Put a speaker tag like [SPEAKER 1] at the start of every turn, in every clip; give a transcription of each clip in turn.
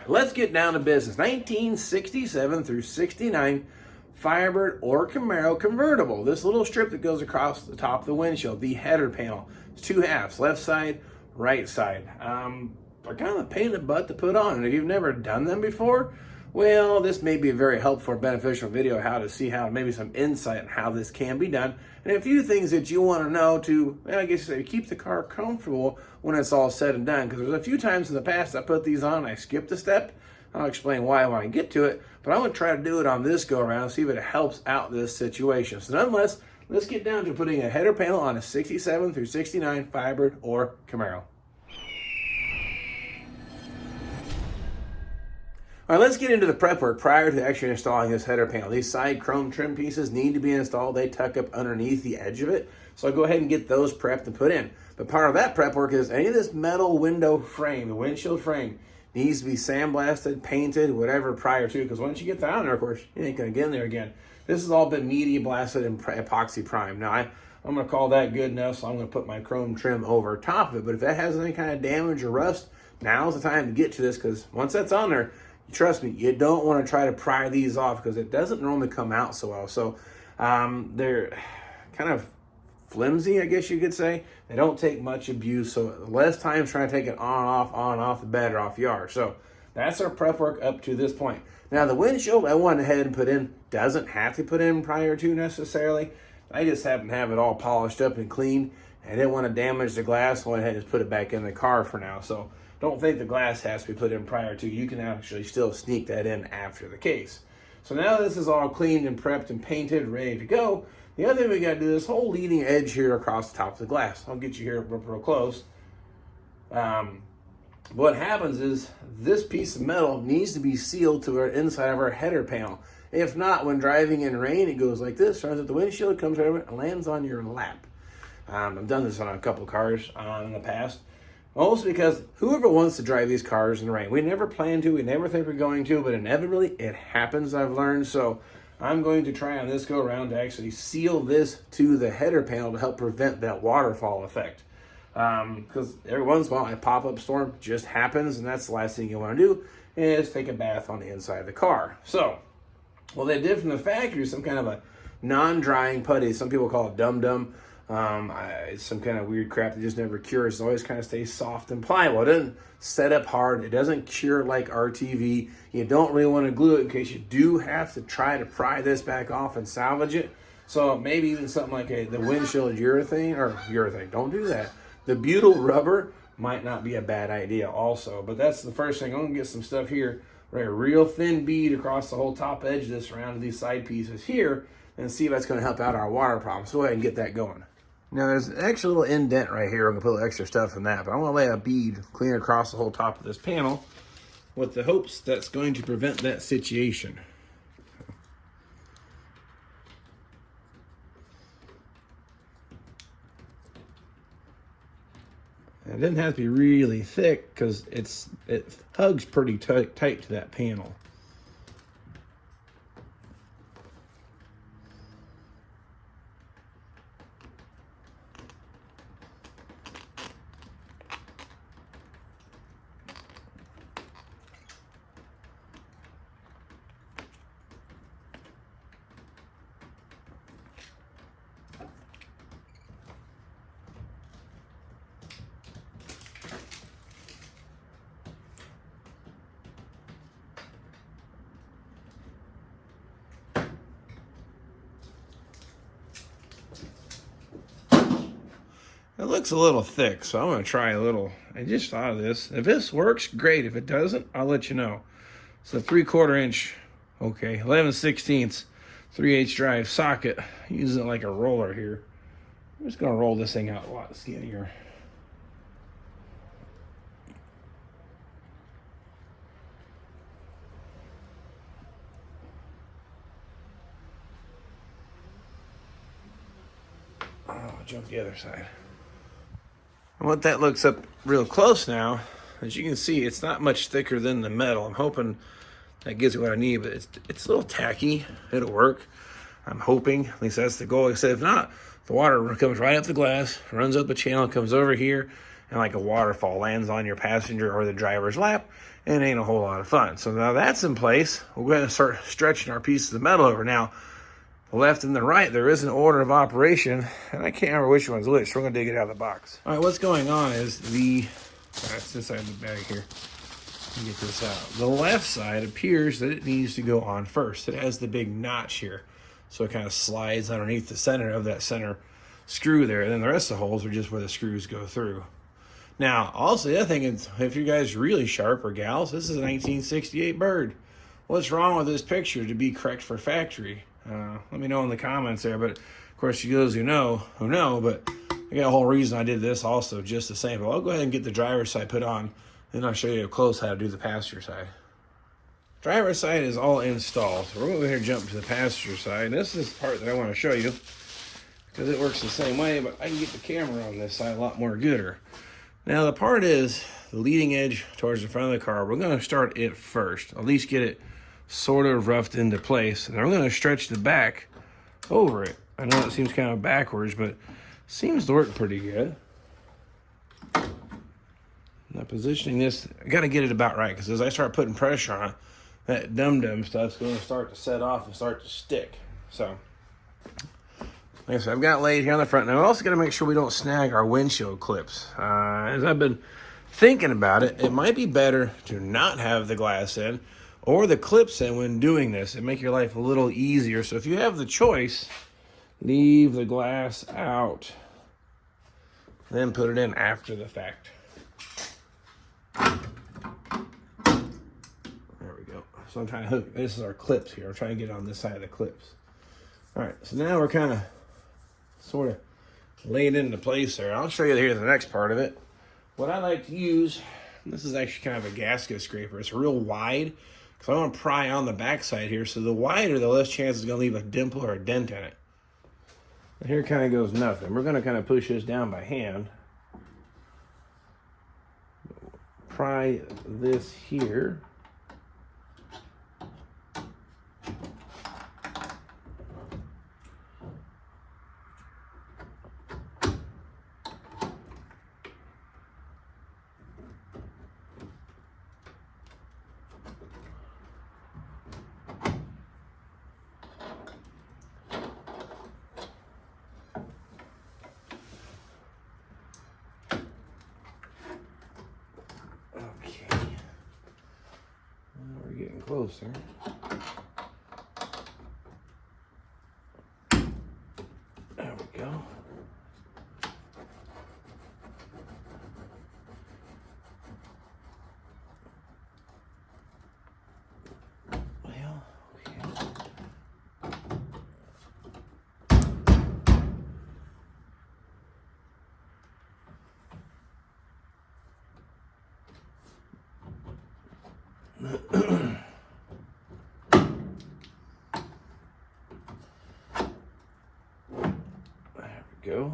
[SPEAKER 1] let's get down to business. 1967 through 69 Firebird or Camaro convertible. This little strip that goes across the top of the windshield, the header panel. It's two halves, left side, right side. They're kind of a pain in the butt to put on. And if you've never done them before, well, this may be a very helpful or beneficial video how to see how maybe some insight on how this can be done. And a few things that you want to know to, well, I guess, keep the car comfortable when it's all said and done. Because there's a few times in the past I put these on, I skipped a step. I'll explain why when I get to it, but I'm going to try to do it on this go around, see if it helps out this situation. So nonetheless, let's get down to putting a header panel on a 67 through 69 Firebird or Camaro. All right, let's get into the prep work prior to actually installing this header panel. These side chrome trim pieces need to be installed. They tuck up underneath the edge of it. So I'll go ahead and get those prepped and put in. But part of that prep work is any of this metal window frame, the windshield frame, needs to be sandblasted, painted, whatever prior to, because once you get that on there, of course, you ain't going to get in there again. This has all been media blasted and epoxy primed. Now, I'm going to call that good enough, so I'm going to put my chrome trim over top of it. But if that has any kind of damage or rust, now's the time to get to this, because once that's on there, trust me, you don't want to try to pry these off because it doesn't normally come out so well. So they're kind of flimsy, I guess you could say. They don't take much abuse, so less time trying to take it on, off, the better off you are. So that's our prep work up to this point. Now the windshield I went ahead and put in, doesn't have to put in prior to necessarily. I just happen to have it all polished up and clean. I didn't want to damage the glass, so I went ahead and just put it back in the car for now. So don't think the glass has to be put in prior to. You can actually still sneak that in after the case. So now this is all cleaned and prepped and painted, ready to go. The other thing we got to do is this whole leading edge here across the top of the glass. I'll get you here real close. What happens is this piece of metal needs to be sealed to our inside of our header panel. If not, when driving in rain, it goes like this, runs at the windshield, comes over, and lands on your lap. I've done this on a couple cars in the past. Mostly because whoever wants to drive these cars in the rain, we never plan to, we never think we're going to, but inevitably it happens, I've learned. So I'm going to try on this go around to actually seal this to the header panel to help prevent that waterfall effect. Because every once in a while a pop-up storm just happens, and that's the last thing you want to do is take a bath on the inside of the car. So what they did from the factory is some kind of a non-drying putty. Some people call it dum-dum. It's some kind of weird crap that just never cures. It always kind of stays soft and pliable. It doesn't set up hard. It doesn't cure like RTV. You don't really want to glue it in case you do have to try to pry this back off and salvage it. So maybe even something like the windshield urethane. Don't do that. The butyl rubber might not be a bad idea also. But that's the first thing. I'm going to get some stuff here. Right, a real thin bead across the whole top edge of this around these side pieces here, and see if that's going to help out our water problem. So go ahead and get that going. Now there's an extra little indent right here. I'm going to put a little extra stuff in that, but I'm going to lay a bead clean across the whole top of this panel with the hopes that's going to prevent that situation. And it doesn't have to be really thick because it hugs pretty tight to that panel. It looks a little thick, so I'm going to try a little. I just thought of this. If this works, great. If it doesn't, I'll let you know. It's a 3/4 inch, 11/16, 3/8 drive socket. Using it like a roller here. I'm just going to roll this thing out a lot skinnier. Oh, I'll jump the other side. And what that looks up real close now, as you can see, it's not much thicker than the metal. I'm hoping that gives me what I need, but it's a little tacky. It'll work. I'm hoping, at least that's the goal. Like I said, if not, the water comes right up the glass, runs up the channel, comes over here, and like a waterfall lands on your passenger or the driver's lap, and it ain't a whole lot of fun. So now that's in place, we're going to start stretching our pieces of metal over. Now, the left and the right, there is an order of operation, and I can't remember which one's which, so we're going to dig it out of the box. All right, what's going on is it's inside the bag here. Let me get this out. The left side appears that it needs to go on first. It has the big notch here, so it kind of slides underneath the center of that center screw there, and then the rest of the holes are just where the screws go through. Now, also, the other thing is, if you guys are really sharp, or gals, this is a 1968 Bird. What's wrong with this picture to be correct for factory? Let me know in the comments there, but of course, you those who know, but I got a whole reason I did this also, just the same. But I'll go ahead and get the driver's side put on, then I'll show you up close how to do the passenger side. Driver's side is all installed, so we're going to go ahead and jump to the passenger side. And this is the part that I want to show you, because it works the same way, but I can get the camera on this side a lot more gooder. Now, the part is the leading edge towards the front of the car. We're going to start it first, at least get it sort of roughed into place. And then we're going to stretch the back over it. I know it seems kind of backwards, but it seems to work pretty good. Now, positioning this, I got to get it about right, because as I start putting pressure on it, that dum-dum stuff's going to start to set off and start to stick. So, like I said, I've got it laid here on the front. Now, we also got to make sure we don't snag our windshield clips. As I've been thinking about it, it might be better to not have the glass in or the clips in when doing this. It make your life a little easier. So if you have the choice, leave the glass out, then put it in after the fact. There we go. So I'm trying to hook, this is our clips here. I'm trying to get it on this side of the clips. All right, so now we're kind of sort of laid into place there. I'll show you here the next part of it. What I like to use, this is actually kind of a gasket scraper. It's real wide, because I want to pry on the backside here. So the wider, the less chance it's going to leave a dimple or a dent in it. And here kind of goes nothing. We're going to kind of push this down by hand. Pry this here. Closer. There we go. Well, okay. Go.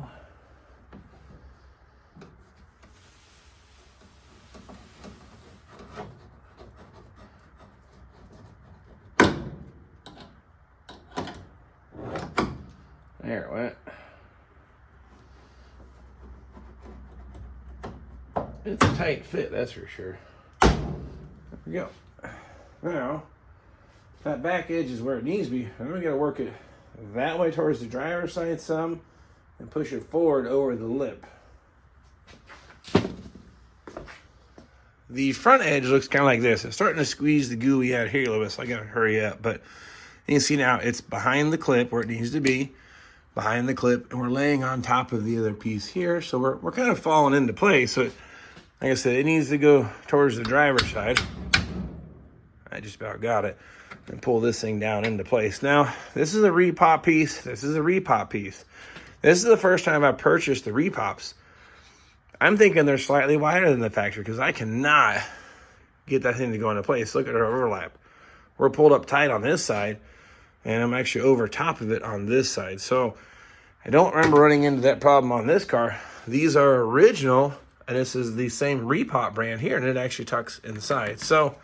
[SPEAKER 1] There it went. It's a tight fit, that's for sure. There we go. Now, that back edge is where it needs to be. And then we got to work it that way towards the driver's side some, and push it forward over the lip. The front edge looks kind of like this. It's starting to squeeze the gooey out here a little bit, so I gotta hurry up. But you can see now it's behind the clip where it needs to be, behind the clip, and we're laying on top of the other piece here. So we're kind of falling into place. So like I said, it needs to go towards the driver's side. I just about got it. And pull this thing down into place. Now, this is a repop piece. This is a repop piece. This is the first time I've purchased the repops. I'm thinking they're slightly wider than the factory, because I cannot get that thing to go into place. Look at our overlap. We're pulled up tight on this side, and I'm actually over top of it on this side. So I don't remember running into that problem on this car. These are original, and this is the same repop brand here, and it actually tucks inside. So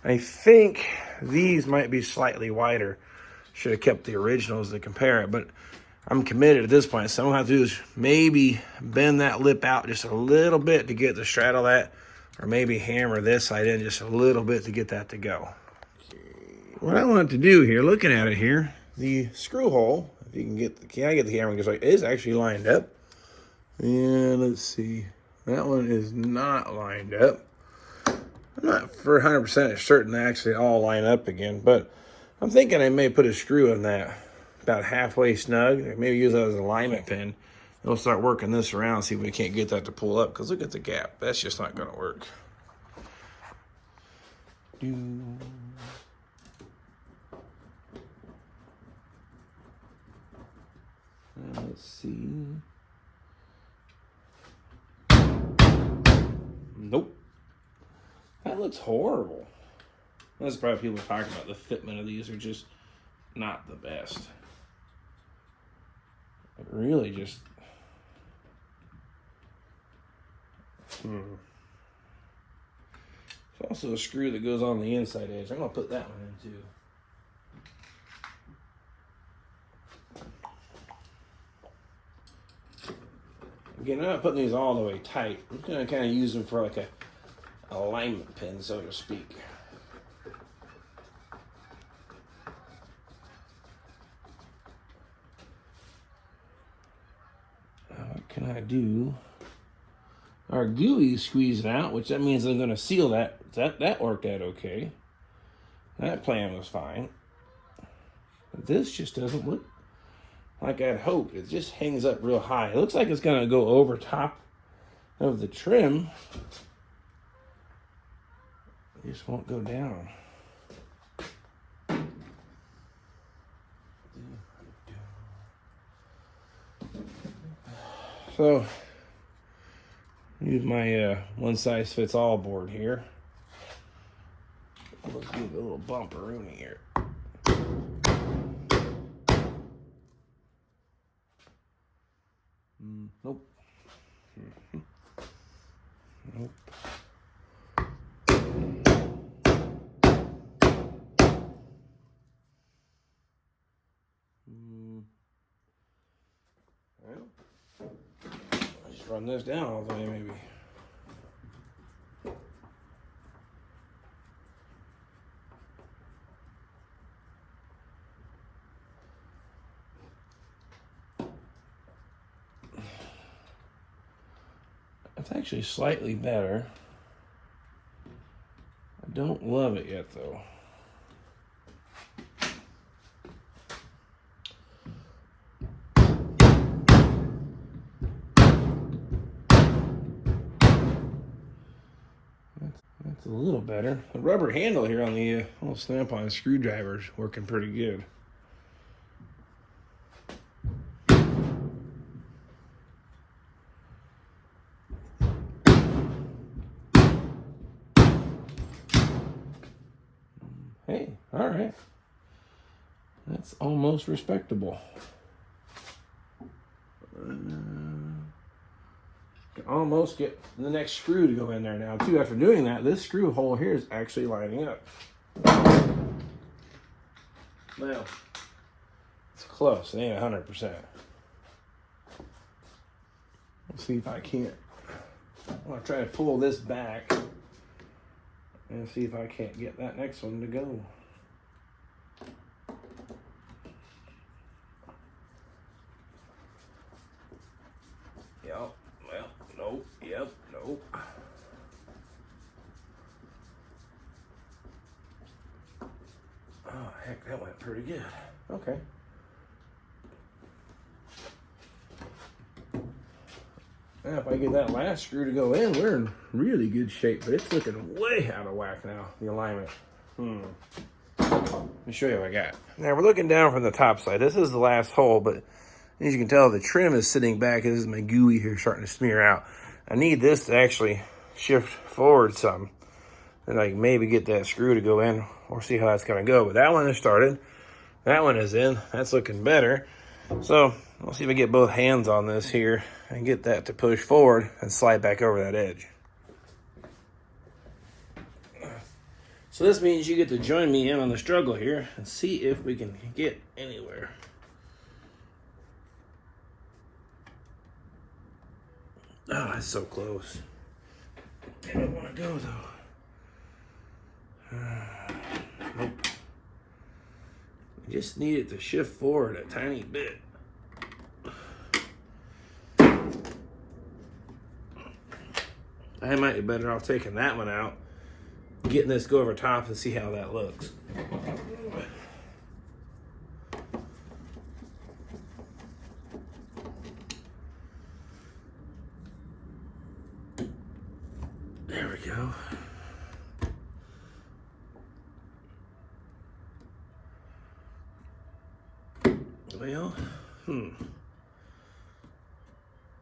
[SPEAKER 1] I think these might be slightly wider. Should have kept the originals to compare it, but I'm committed at this point. So I'm gonna have to do is maybe bend that lip out just a little bit to get to straddle that or maybe hammer this side in just a little bit to get that to go. What I want to do here, looking at it here, the screw hole, if you can get, can I get the camera just like, is actually lined up. And let's see, that one is not lined up. I'm not for 100% certain they actually all line up again, but I'm thinking I may put a screw in that about halfway snug, maybe use that as an alignment pin. And we'll start working this around, see if we can't get that to pull up, because look at the gap. That's just not going to work. Let's see. Nope. That looks horrible. That's probably people talking about the fitment of these are just not the best. It really just... There's also a screw that goes on the inside edge. I'm going to put that one in too. Again, I'm not putting these all the way tight. I'm going to kind of use them for like a alignment pin, so to speak. What can I do? Our gooey squeezing out, which that means I'm going to seal that. That worked out okay. That plan was fine. But this just doesn't look like I'd hoped. It just hangs up real high. It looks like it's going to go over top of the trim. It just won't go down. So, use my one-size-fits-all board here. Let's give it a little bumperoonie here. Nope. Nope. Well, I'll just run this down all the way, maybe. It's actually slightly better. I don't love it yet, though. That's a little better. The rubber handle here on the little snap-on screwdriver is working pretty good. Hey, all right. That's almost respectable. Can almost get the next screw to go in there now, too. After doing that, this screw hole here is actually lining up. Now, it's close. It ain't 100%. Let's see if I can't. I'm going to try to pull this back and see if I can't get that next one to go. Yep, well, nope, yep, nope. Oh, heck, that went pretty good. Okay. Now, if I get that last screw to go in, we're in really good shape, but it's looking way out of whack now, the alignment. Let me show you what I got. Now, we're looking down from the top side. This is the last hole, but as you can tell, the trim is sitting back. This is my gooey here starting to smear out. I need this to actually shift forward some, and I can maybe get that screw to go in or see how that's going to go. But that one is started. That one is in. That's looking better. So we'll see if I get both hands on this here and get that to push forward and slide back over that edge. So this means you get to join me in on the struggle here and see if we can get anywhere. Oh, that's so close. I don't want to go though. Nope. I just need it to shift forward a tiny bit. I might be better off taking that one out, getting this go over top and see how that looks. There we go. Well,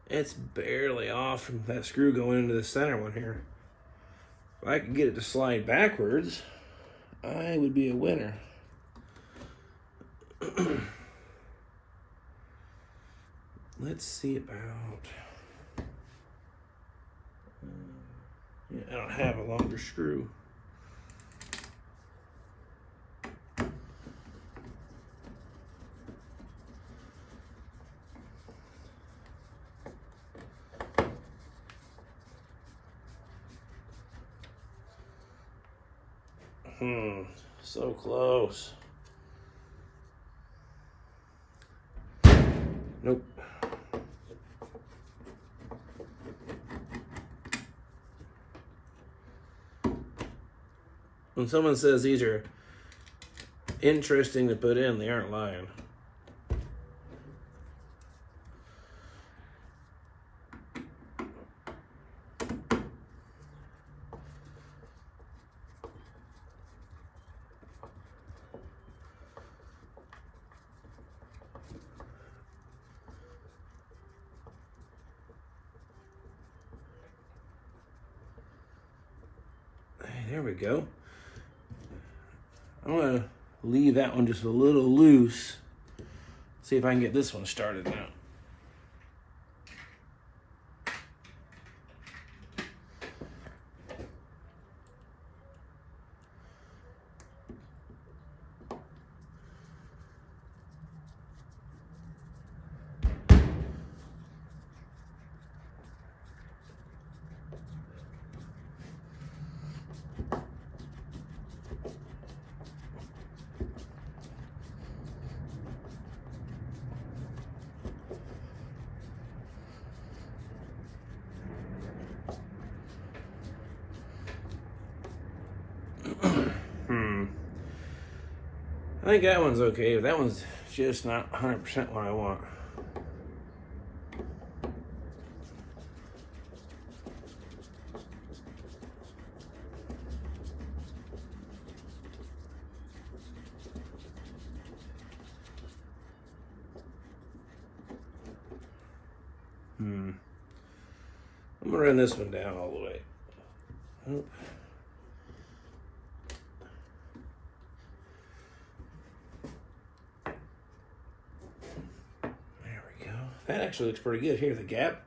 [SPEAKER 1] it's barely off from that screw going into the center one here. If I could get it to slide backwards, I would be a winner. Let's see about... yeah, I don't have a longer screw. So close. Nope. When someone says these are interesting to put in, they aren't lying. There we go. I'm going to leave that one just a little loose. See if I can get this one started now. I think that one's okay, but that one's just not 100% what I want. I'm gonna run this one down all the way. Oop. That actually looks pretty good here. The gap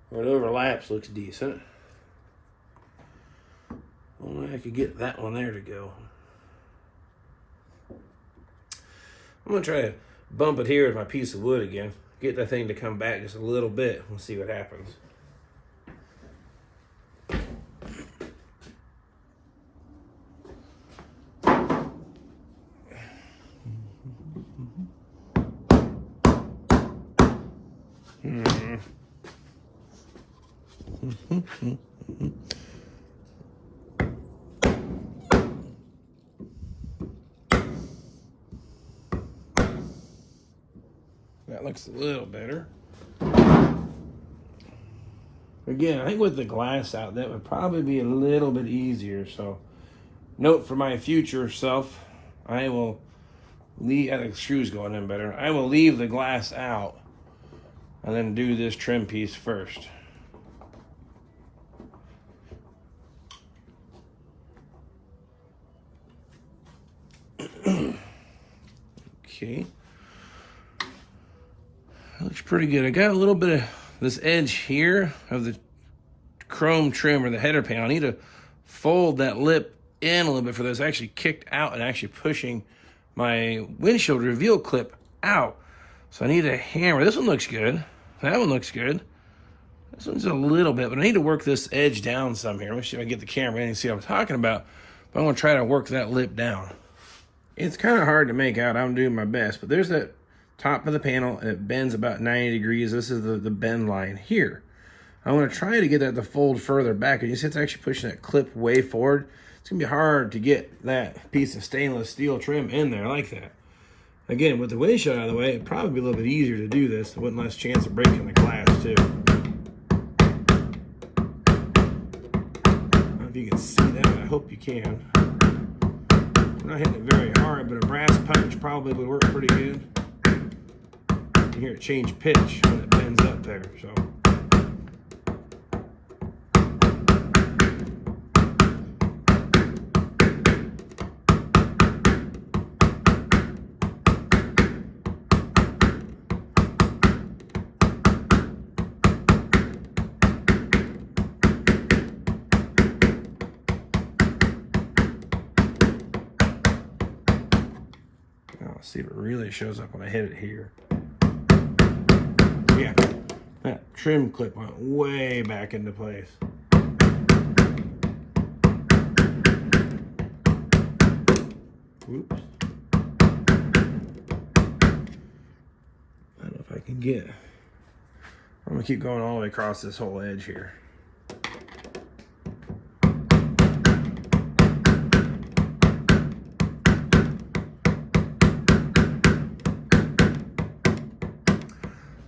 [SPEAKER 1] where it overlaps looks decent. Only I could get that one there to go. I'm going to try to bump it here with my piece of wood again. Get that thing to come back just a little bit. We'll see what happens. That looks a little better. Again, I think with the glass out, that would probably be a little bit easier. So, note for my future self, I will leave, I think the screw's going in better. I will leave the glass out and then do this trim piece first. Okay. That looks pretty good. I got a little bit of this edge here of the chrome trim or the header panel. I need to fold that lip in a little bit for this actually kicked out and actually pushing my windshield reveal clip out. So I need a hammer. This one looks good. That one looks good. This one's a little bit, but I need to work this edge down some here. Let me see if I can get the camera in and see what I'm talking about. But I'm going to try to work that lip down. It's kind of hard to make out. I'm doing my best. But there's that top of the panel, and it bends about 90 degrees. This is the bend line here. I'm going to try to get that to fold further back. And you see it's actually pushing that clip way forward. It's going to be hard to get that piece of stainless steel trim in there like that. Again, with the windshield out of the way, it'd probably be a little bit easier to do this. With less chance of breaking the glass, too. I don't know if you can see that. I hope you can. I'm not hitting it very hard, but a brass punch probably would work pretty good. You hear it change pitch when it bends up there, so. See if it really shows up when I hit it here. Yeah, that trim clip went way back into place. Oops. I don't know if I can get. I'm gonna keep going all the way across this whole edge here.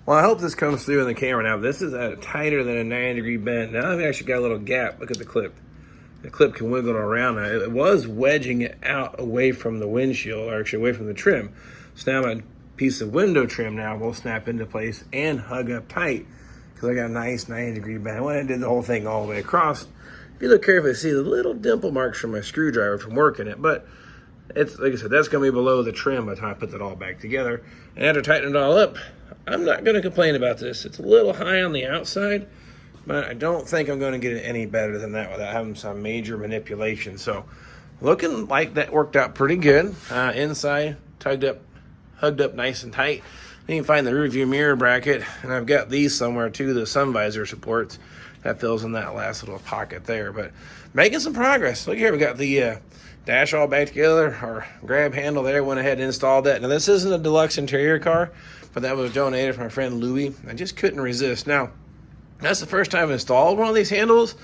[SPEAKER 1] Well, I hope this comes through in the camera now. This is at tighter than a 90-degree bend. Now I've actually got a little gap. Look at the clip. The clip can wiggle around. Now, it was wedging it out away from the windshield, or actually away from the trim. So now my piece of window trim now will snap into place and hug up tight because I got a nice 90-degree bend. When I did the whole thing all the way across, if you look carefully, see the little dimple marks from my screwdriver from working it. But it's like I said, that's going to be below the trim by the time I put that all back together. And after tightening it all up, I'm not going to complain about this. It's a little high on the outside, but I don't think I'm going to get it any better than that without having some major manipulation. So looking like that worked out pretty good. Inside, hugged up nice and tight. Then you can find the rear view mirror bracket, and I've got these somewhere too, the sun visor supports. That fills in that last little pocket there, but making some progress. Look here, we got the dash all back together, our grab handle there, went ahead and installed that. Now this isn't a deluxe interior car, but that was donated from my friend Louie. I just couldn't resist. Now, that's the first time I've installed one of these handles.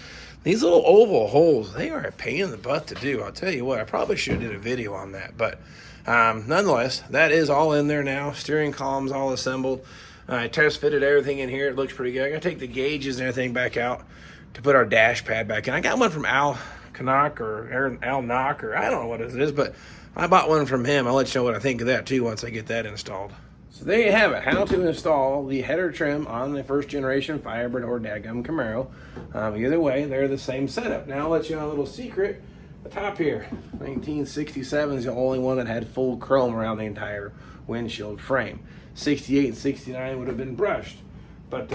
[SPEAKER 1] These little oval holes, they are a pain in the butt to do. I'll tell you what, I probably should have did a video on that. But nonetheless, that is all in there now. Steering column's all assembled. I test fitted everything in here. It looks pretty good. I got to take the gauges and everything back out to put our dash pad back in. I got one from Al Knock, or I don't know what it is, but I bought one from him. I'll let you know what I think of that too once I get that installed. So there you have it, how to install the header trim on the first generation Firebird or dadgum Camaro. Either way, they're the same setup. Now I'll let you know a little secret. The top here, 1967 is the only one that had full chrome around the entire windshield frame. 68 and 69 would have been brushed. But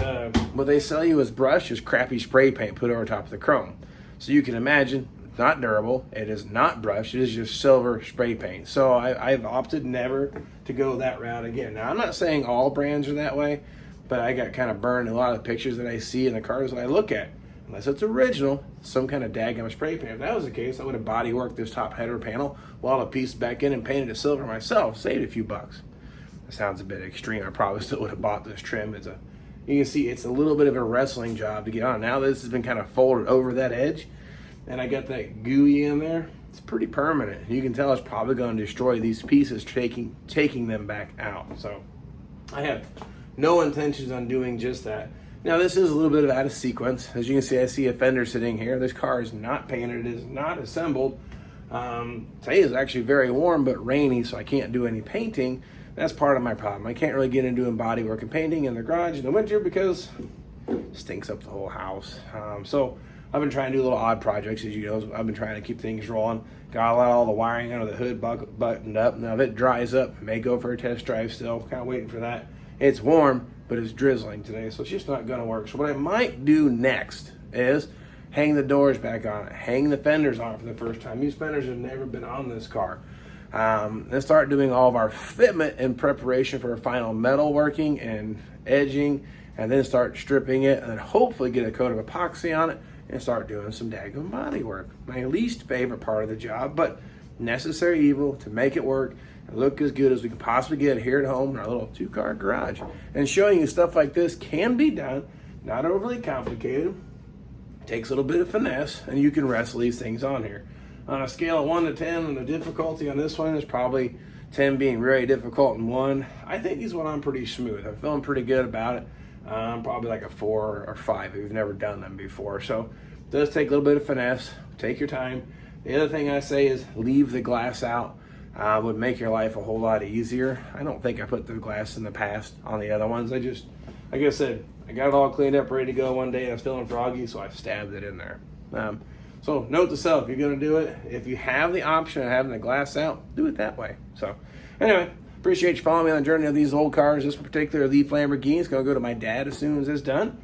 [SPEAKER 1] what they sell you as brushed is crappy spray paint put over top of the chrome. So you can imagine, it's not durable, it is not brushed, it is just silver spray paint. So I've opted never to go that route again. Now I'm not saying all brands are that way, but I got kind of burned in a lot of the pictures that I see in the cars that I look at. Unless it's original, some kind of daggum spray paint. If that was the case, I would have body worked this top header panel, welded a piece back in and painted it silver myself, saved a few bucks. That sounds a bit extreme. I probably still would have bought this trim. You can see it's a little bit of a wrestling job to get on. Now this has been kind of folded over that edge, and I got that gooey in there. It's pretty permanent. You can tell it's probably going to destroy these pieces taking them back out. So I have no intentions on doing just that. Now this is a little bit of out of sequence. As you can see, I see a fender sitting here. This car is not painted, it is not assembled. Today is actually very warm but rainy, so I can't do any painting. That's part of my problem. I can't really get into doing body work and painting in the garage in the winter because it stinks up the whole house. So I've been trying to do little odd projects, as you know. I've been trying to keep things rolling. Got all the wiring under the hood buttoned up. Now if it dries up, may go for a test drive still. Kind of waiting for that. It's warm, but it's drizzling today, so it's just not going to work. So what I might do next is hang the doors back on it, hang the fenders on for the first time. These fenders have never been on this car. And start doing all of our fitment in preparation for final metal working and edging and then start stripping it, and then hopefully get a coat of epoxy on it and start doing some daggone body work. My least favorite part of the job, but necessary evil to make it work and look as good as we can possibly get here at home in our little 2-car garage. And showing you stuff like this can be done, not overly complicated, takes a little bit of finesse, and you can wrestle these things on here. On a scale of 1 to 10, the difficulty on this one is probably 10 being very difficult and 1. I think these one I'm pretty smooth. I'm feeling pretty good about it. Probably like a 4 or 5 if you've never done them before. So it does take a little bit of finesse. Take your time. The other thing I say is leave the glass out. Would make your life a whole lot easier. I don't think I put the glass in the past on the other ones. I just, like I said, I got it all cleaned up, ready to go one day. I was feeling froggy, so I stabbed it in there. So note to self, if you're going to do it, if you have the option of having the glass out, do it that way. So anyway, appreciate you following me on the journey of these old cars. This particular Leaf Lamborghini is going to go to my dad as soon as it's done.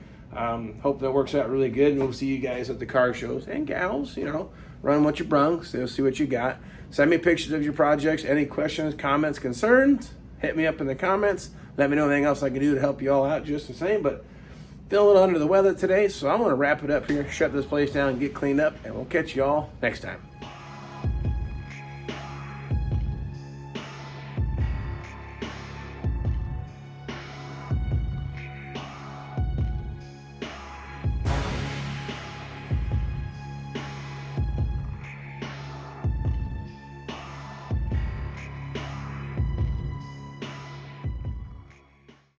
[SPEAKER 1] Hope that works out really good, and we'll see you guys at the car shows and gals. You know, run what you brung, so see what you got. Send me pictures of your projects. Any questions, comments, concerns, hit me up in the comments. Let me know anything else I can do to help you all out just the same. But feeling under the weather today, so I'm going to wrap it up here, shut this place down, and get cleaned up, and we'll catch you all next time.